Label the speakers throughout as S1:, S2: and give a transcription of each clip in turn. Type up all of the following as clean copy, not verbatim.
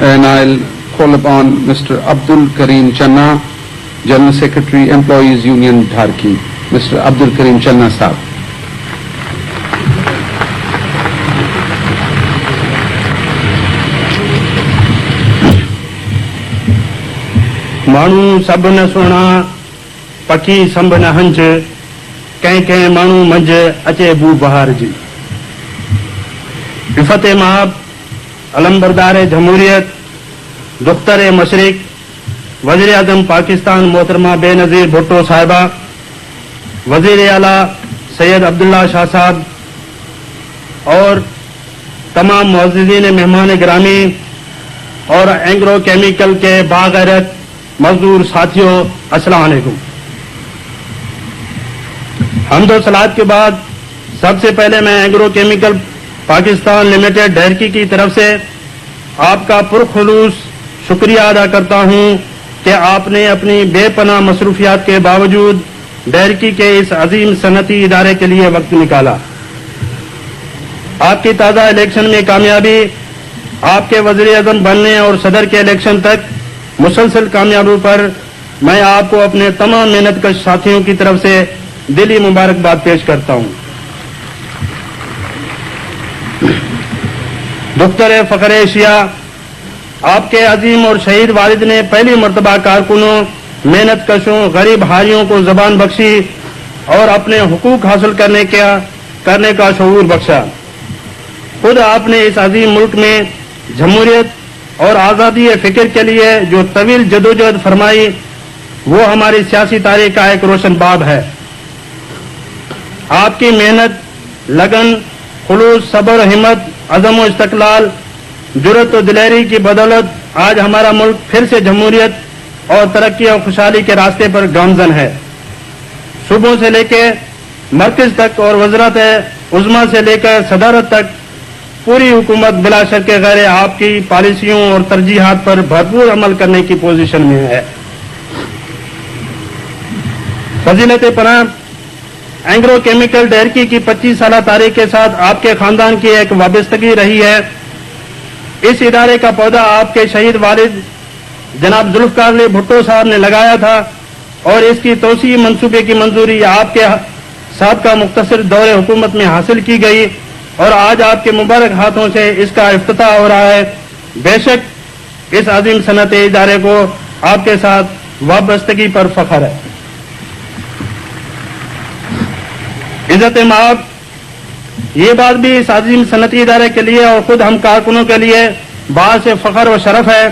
S1: And I'll call upon Mr. Abdul Kareem Channa, General Secretary, Employees Union, Dharki. Mr. Abdul Kareem Channa Sahab.
S2: माण्हू सभ न सुहिणा पखी संभ न हंज कंहिं कंहिं माण्हू मंझि अचे बू बहार जी। इफ़त महब अलमबरदार जमहूरियत दुख्तर मशरिक वज़ीर आज़म पाकिस्तान मोहतरमा बेनज़ीर भुट्टो साहिबा, वज़ीर आला सैयद अब्दुल्ला शाह साहब और तमाम मुअज़्ज़िज़ीन मेहमान गिरामी और एंग्रो केमिकल के बागैरत मजदूर साथियों, अस्सलाम वालेकुम। हम्द सलात के बाद सबसे पहले मैं agro chemical Pakistan limited Daharki की तरफ से आपका पुरखुलूस शुक्रिया अदा करता हूं कि आपने अपनी बेपनाह मसरूफियात के बावजूद डहरकी के इस अजीम सनती इदारे के लिए वक्त निकाला। आपकी ताज़ा इलेक्शन में कामयाबी, आपके वज़ीर आज़म बनने और सदर के इलेक्शन तक मुसलसल कामयाबी पर मैं आपको अपने तमाम मेहनतकश साथियों की तरफ से दिली मुबारकबाद पेश करता हूं। दुख्तर फ़ख्र एशिया, आपके अजीम और शहीद वालिद ने पहली मरतबा कारकुनों, मेहनतकशों, गरीब हारियों को ज़बान बख्शी और अपने हुकूक हासिल करने का शऊर बख्शा। खुद आपने इस अजीम मुल्क में जमहूरियत और आज़ादी फ़िक्र के लिए जो तवील जदोजहद फरमाई, वो हमारी सियासी तारीख का एक रोशन बाब है। आपकी मेहनत, लगन, खुलूस, सब्र, हिम्मत, अज़म व इस्तक़लाल, जुर्रत और दिलेरी की बदौलत आज हमारा मुल्क फिर से जमहूरियत और तरक्की और खुशहाली के रास्ते पर गामजन है। सूबों से लेकर मरकज तक और वज़रात उज़्मा से लेकर सदारत तक पूरी हुकूमत बिला शक गैर आपकी पॉलिसियों और तरजीहात पर भरपूर अमल करने की पोजीशन में है। फजीलत पनाह एंग्रो केमिकल डहरकी की 25 साल तारीख के साथ आपके खानदान की एक वाबस्तगी रही है। इस इदारे का पौधा आपके शहीद वालिद जनाब जुल्फ़िकार अली भुट्टो साहब ने लगाया था और इसकी तोसी मंसूबे की मंजूरी आपके साथ का मुख्तसर दौरे हुकूमत में हासिल की गई और आज आपके मुबारक हाथों से इसका इफ्तिताह हो रहा है। बेशक इस अजीम सनत इदारे को आपके साथ वाबस्तगी पर फख्र है। इज्जत महब, ये बात भी इस अजीम सनती इदारे के लिए और खुद हम कारकुनों के लिए बात से फख्र व शरफ है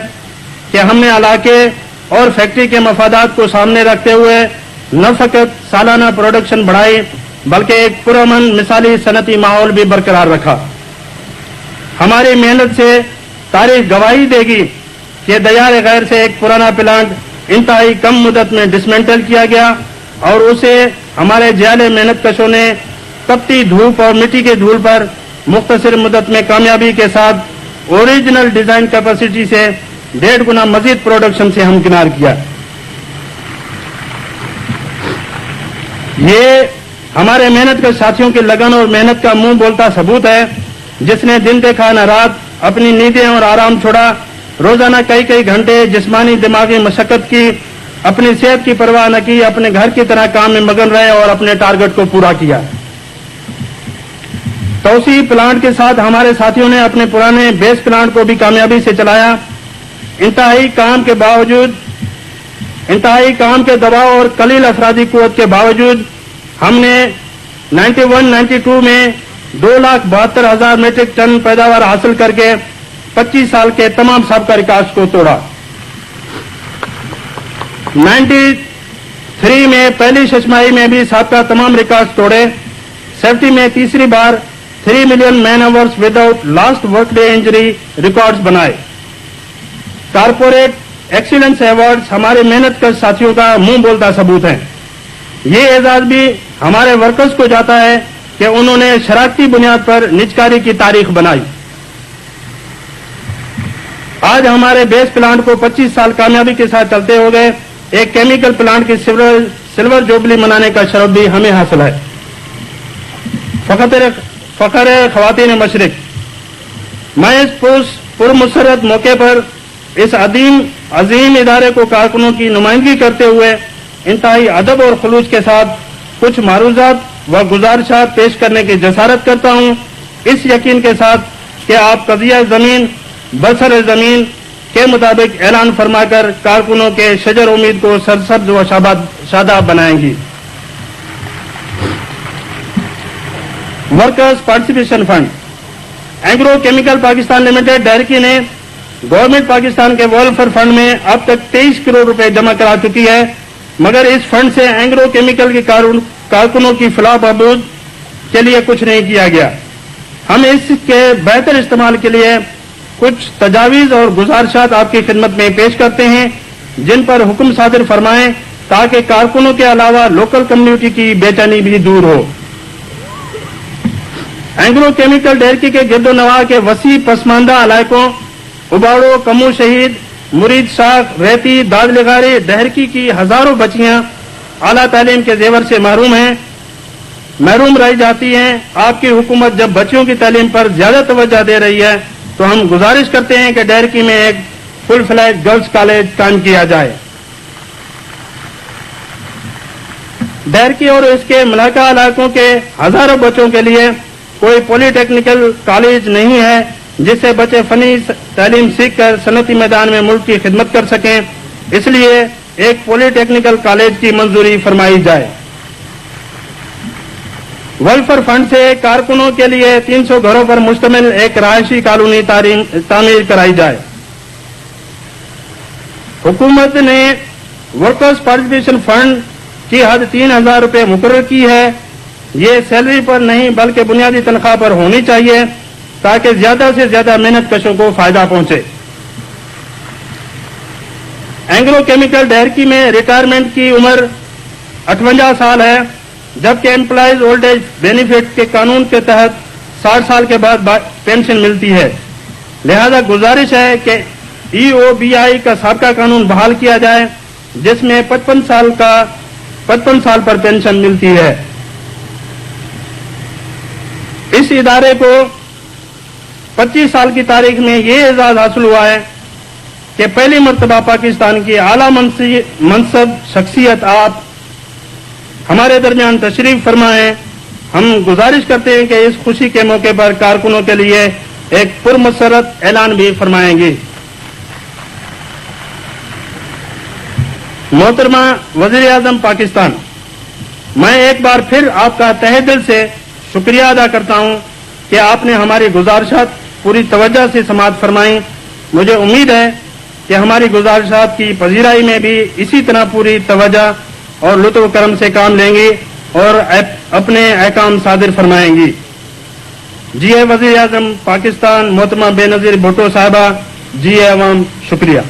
S2: कि हमने इलाके और फैक्ट्री के मफादात को सामने रखते हुए न फ़कत सालाना प्रोडक्शन बढ़ाई बल्कि एक पुरअमन मिसाली सनती माहौल भी बरकरार रखा। हमारी मेहनत से तारीख गवाही देगी कि दयार गैर से एक पुराना प्लांट इंतहाई कम मुद्दत में डिसमेंटल किया गया और उसे हमारे जियाले मेहनत कशों ने तपती धूप और मिट्टी के धूल पर मुख्तसर मुद्दत में कामयाबी के साथ ओरिजिनल डिजाइन कैपेसिटी से 1.5 गुना मजीद प्रोडक्शन से हमकिनार किया। ये हमारे मेहनत के साथियों की लगन और मेहनत का मुंह बोलता सबूत है, जिसने दिन देखा न रात अपनी नींदें और आराम छोड़ा, रोजाना कई घंटे जिस्मानी दिमागी मशक्कत की, अपनी सेहत की परवाह न की, अपने घर की तरह काम में मगन रहे और अपने टारगेट को पूरा किया। तौसी प्लांट के साथ हमारे साथियों ने अपने पुराने बेस प्लांट को भी कामयाबी से चलाया। इंतहाई काम के दबाव और कलील अफरादी कुव्वत के बावजूद हमने 91-92 में 2,72,000 मीट्रिक टन पैदावार हासिल करके 25 साल के तमाम सबका रिकॉर्ड को तोड़ा। 93 में पहली छमाही में भी सबका तमाम रिकॉर्ड तोड़े। सेफ्टी में तीसरी बार 3 million man hours without last work day injury records बनाए। कारपोरेट एक्सीलेंस अवार्ड्स हमारे मेहनत कर साथियों का मुंह बोलता सबूत है। ये एजाज भी हमारे वर्कर्स को जाता है कि उन्होंने शरारती बुनियाद पर निजकारी की तारीख बनाई। आज हमारे बेस प्लांट को 25 साल कामयाबी के साथ चलते हो गए। एक केमिकल प्लांट की सिल्वर जुबली मनाने का शरफ भी हमें हासिल है। फखर खवातीन मशरिक, मैं इस पुरमुसरत मौके पर इस अजीम इदारे को कारकुनों की नुमाइंदगी करते हुए इंतहाई अदब और खुलूस के साथ कुछ मारूजात व गुजारिशात पेश करने की जसारत करता हूं, इस यकीन के साथ कि आप कज़िया ज़मीन बसर ज़मीन के मुताबिक ऐलान फरमाकर कारकुनों के शजर उम्मीद को सरसब्ज व शादाब बनाएंगी। Workers participation fund agro chemical Pakistan limited Daharki ने गवर्नमेंट पाकिस्तान के वेलफेयर फंड में अब तक 23 करोड़ रुपए जमा करा चुकी है, मगर इस फंड से एग्रो केमिकल के कारकुनों की फलाह बहबूद के लिए कुछ नहीं किया गया। हम इसके बेहतर इस्तेमाल के लिए कुछ तजावीज और गुजारिशात आपकी खिदमत में पेश करते हैं, जिन पर हुक्म सादिर फरमाएं ताकि कारकुनों के अलावा लोकल कम्युनिटी की बेचैनी भी दूर हो। एग्रो केमिकल डेयरी के गिरदोनवा के वसी पसमानदा इलाकों उबाड़ो, कमू शहीद, मुरीद शाख, रेती, दादलगारी, डहरकी की हजारों बच्चियां आला तालीम के जेवर से महरूम रही जाती हैं। आपकी हुकूमत जब बच्चियों की तालीम पर ज्यादा तवज्जो दे रही है तो हम गुजारिश करते हैं कि डहरकी में एक फुल फ्लैज गर्ल्स कॉलेज कायम किया जाए। डहरकी और इसके मुलाका इलाकों के हजारों बच्चों के लिए कोई पॉलिटेक्निकल कॉलेज नहीं है जिससे बच्चे फनी तालीम सीखकर सनती मैदान में मुल्क की खिदमत कर सकें, इसलिए एक पॉलिटेक्निकल कॉलेज की मंजूरी फरमाई जाए। वेलफेयर फंड से कारकुनों के लिए 300 घरों पर मुश्तमिल एक रहायशी कॉलोनी तामीर कराई जाए। हुकूमत ने वर्कर्स पार्टिसिपेशन फंड की हद 3000 रुपए मुकर्रर की है। ये सैलरी पर नहीं बल्कि बुनियादी तनख्वाह पर होनी चाहिए ताकि ज्यादा से ज्यादा मेहनत कशों को फायदा पहुंचे। एग्रो केमिकल डहरकी में रिटायरमेंट की उम्र 58 साल है, जबकि एम्प्लॉयज ओल्ड एज बेनिफिट के कानून के तहत 60 साल के बाद पेंशन मिलती है। लिहाजा गुजारिश है कि EOBI का साबका कानून बहाल किया जाए जिसमें 55 साल पर पेंशन मिलती है। इस इदारे को 25 साल की तारीख में ये एजाज हासिल हुआ है कि पहली मर्तबा पाकिस्तान की आला मनसब शख्सियत आप हमारे दरमियान तशरीफ फरमाएं। हम गुजारिश करते हैं कि इस खुशी के मौके पर कारकुनों के लिए एक पुरमसरत ऐलान भी फरमाएंगे। मोहतरमा वज़ीर आज़म पाकिस्तान, मैं एक बार फिर आपका तहे दिल से शुक्रिया अदा करता हूं कि आपने हमारी गुजारिशात पूरी तवज्जो से समाअत फरमाई। मुझे उम्मीद है कि हमारी गुजारिशात की पजीराई में भी इसी तरह पूरी तवज्जो और लुत्फ करम से काम लेंगी और अपने अहकाम सादिर फरमाएंगी। जी वज़ीर आज़म पाकिस्तान मोहतरमा बेनज़ीर भुट्टो साहिबा, जी अवाम, शुक्रिया।